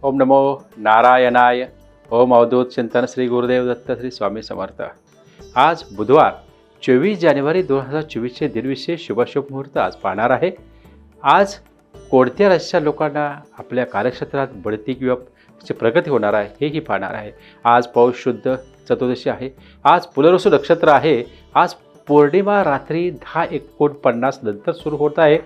ओम नमो नारायणाय. ओम अवधूत चिंतन श्री गुरुदेव दत्त श्री स्वामी समर्थ. आज बुधवार 24 जानेवारी 2024 दिनविशेष शुभ मुहूर्त आज पाहणार आहे. आज कोणत्या राशीच्या लोकांना आपल्या कार्यक्षेत्रात बढती किंवा प्रगती होणार आहे हेही पाहणार आहे. आज पौष शुद्ध चतुर्दशी आहे. आज पुनर्वसु नक्षत्र आहे. आज पौर्णिमा रात्री 10:49 नंतर सुरू होत आहे.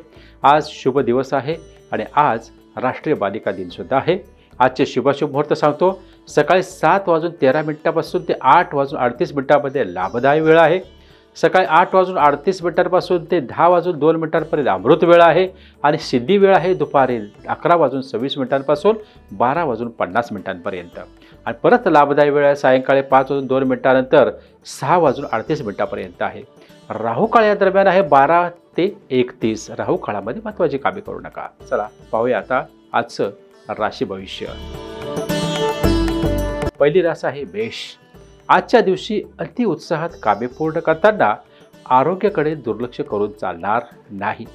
आज शुभ दिवस आहे आणि आज राष्ट्रीय बालिका दिन सुद्धा आहे. आजचे शुभ मुहूर्त सांगतो. सकाळी 7:13 पासून ते 8:38 लाभदायी वेळ आहे. सकाळी 8:38 पासून ते 10:02 अमृत वेळ आहे आणि सिद्धी वेळ आहे दुपारी 11:26 पासून 12:50 आणि परत लाभदायी वेळ आहे सायंकाळी 5:02 नंतर 6:38 आहे. राहू काळ या दरम्यान आहे 12 ते 31. राहू काळामध्ये महत्त्वाची कामे करू नका. चला पाहूया आता आजचं राशी भविष्य. पहिली राशी आहे मेष. आजच्या दिवशी अति उत्साहात कामे पूर्ण करताना आरोग्याकडे दुर्लक्ष करून चालणार नाही.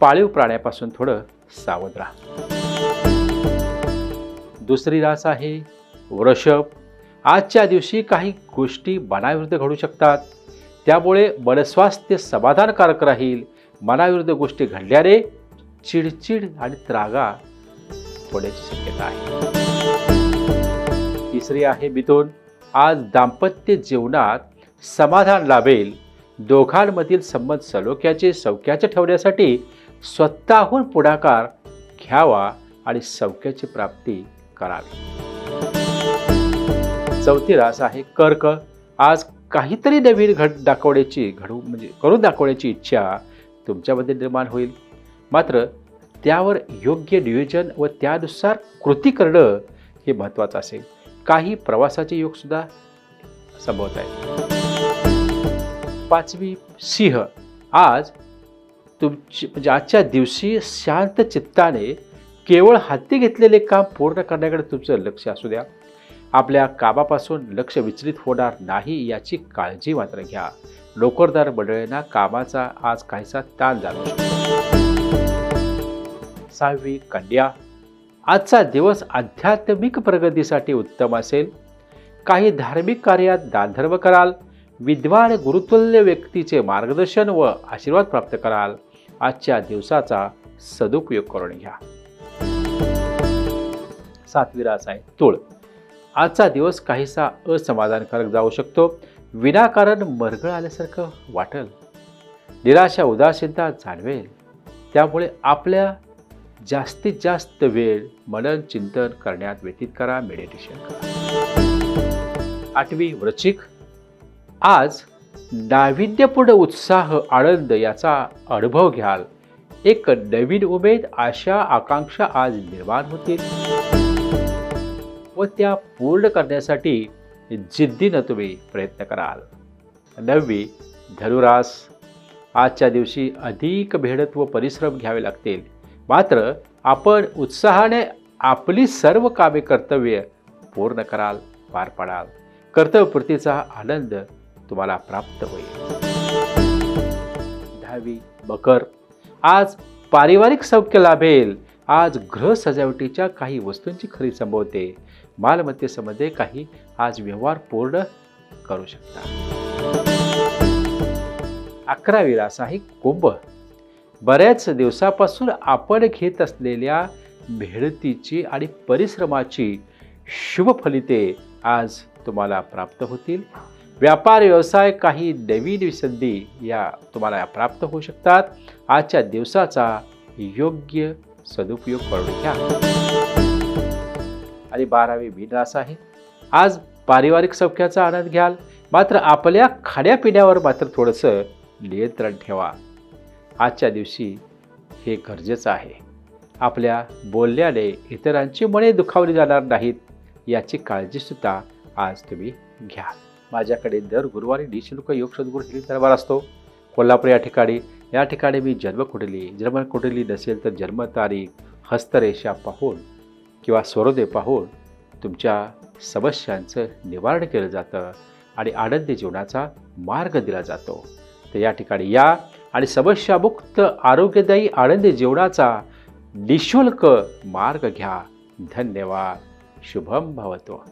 पाळीव प्राण्यापासून थोडं सावध राहा. दुसरी राशी आहे वृषभ. आजच्या दिवशी काही गोष्टी मनाविरुद्ध घडू शकतात. त्यामुळे मनस्वास्थ्य समाधानकारक राहील. मनाविरुद्ध गोष्टी घडल्याने चिडचिड आणि त्रागा होण्याची शक्यता आहे. तिसरी आहे मिथुन. आज दाम्पत्य जीवनात समाधान लाभेल. दोघांमधील संबंध सौख्याचे ठेवण्यासाठी स्वतःहून पुढाकार घ्यावा आणि सौख्याची प्राप्ती करावी. चौथी रास आहे कर्क. आज काहीतरी नवीन करून दाखवण्याची इच्छा तुमच्यामध्ये निर्माण होईल. मात्र त्यावर योग्य नियोजन व त्यानुसार कृती करणं हे महत्त्वाचं असेल. काही प्रवासाचे योग सुद्धा संभवत आहेत. पाचवी सिंह. आज आजच्या दिवशी शांत चित्ताने केवळ हाती घेतलेले काम पूर्ण करण्याकडे तुमचं लक्ष असू द्या. आपल्या कामापासून लक्ष विचलित होणार नाही याची काळजी मात्र घ्या. नोकरदार मंडळींना कामाचा आज काहीसा ताण जाणवू शकतो. सहावी कन्या. आजचा दिवस आध्यात्मिक प्रगतीसाठी उत्तम असेल. काही धार्मिक कार्यात दानधर्म कराल. विद्वान गुरुतुल्य व्यक्तीचे मार्गदर्शन व आशीर्वाद प्राप्त कराल. आजच्या दिवसाचा सदुपयोग करून घ्या. सातवी राशी आहे तुळ. आजचा दिवस काहीसा असमाधानकारक जाऊ शकतो. विनाकारण मरगळ आल्यासारखं वाटेल. निराशा उदासीनता जाणवेल. त्यामुळे आपल्या जास्तीत जास्त वेळ मनन चिंतन करण्यात व्यतीत करा. मेडिटेशन करा. आठवी वृश्चिक. आज नाविन्यपूर्ण उत्साह आनंद याचा अनुभव घ्याल. एक नवीन उमेद आशा आकांक्षा आज निर्माण होतील व त्या पूर्ण करण्यासाठी जिद्दीनं तुम्ही प्रयत्न कराल. नववी धनुरास. आजच्या दिवशी अधिक मेहनत व परिश्रम घ्यावे लागतील. मात्र आपण उत्साहाने आपली सर्व कामे कर्तव्य पूर्ण कराल, पार पाडाल. कर्तव्यपूर्तीचा आनंद तुम्हाला प्राप्त होईल. 10वी मकर. आज पारिवारिक सौख्य लाभेल. आज गृह सजावटीच्या काही वस्तूंची खरेदी संभवते. मालमत्तेसंबंधी काही आज व्यवहार पूर्ण करू शकता. 11वी राशी आहे कुंभ. बऱ्याच दिवसापासून आपण घेत असलेल्या मेहनतीची आणि परिश्रमाची शुभ फलिते आज तुम्हाला प्राप्त होतील. व्यापार व्यवसाय काही नवीन संधी या तुम्हाला प्राप्त होऊ शकतात. आजच्या दिवसाचा योग्य सदुपयोग करून घ्या. आणि 12वी मीन राशी आहे. आज पारिवारिक सौख्याचा आनंद घ्याल. मात्र आपल्या खाण्यापिण्यावर मात्र थोडंसं नियंत्रण ठेवा. आजच्या दिवशी हे गरजेचं आहे. आपल्या बोलण्याने इतरांची मने दुखावली जाणार नाहीत याची काळजीसुद्धा आज तुम्ही घ्या. माझ्याकडे दर गुरुवारी निःशुल्क योग सद्गुरू हिलिंग दरबार असतो. कोल्हापूर या ठिकाणी मी जन्मकुंडली नसेल तर जन्मतारीख हस्तरेषा पाहून किंवा स्वरोदय पाहून तुमच्या समस्यांचं निवारण केलं जातं आणि आनंदी जीवनाचा मार्ग दिला जातो. तर या ठिकाणी या आणि समस्यामुक्त आरोग्यदायी आनंदी जीवनाचा निःशुल्क मार्ग घ्या. धन्यवाद. शुभम भवतो.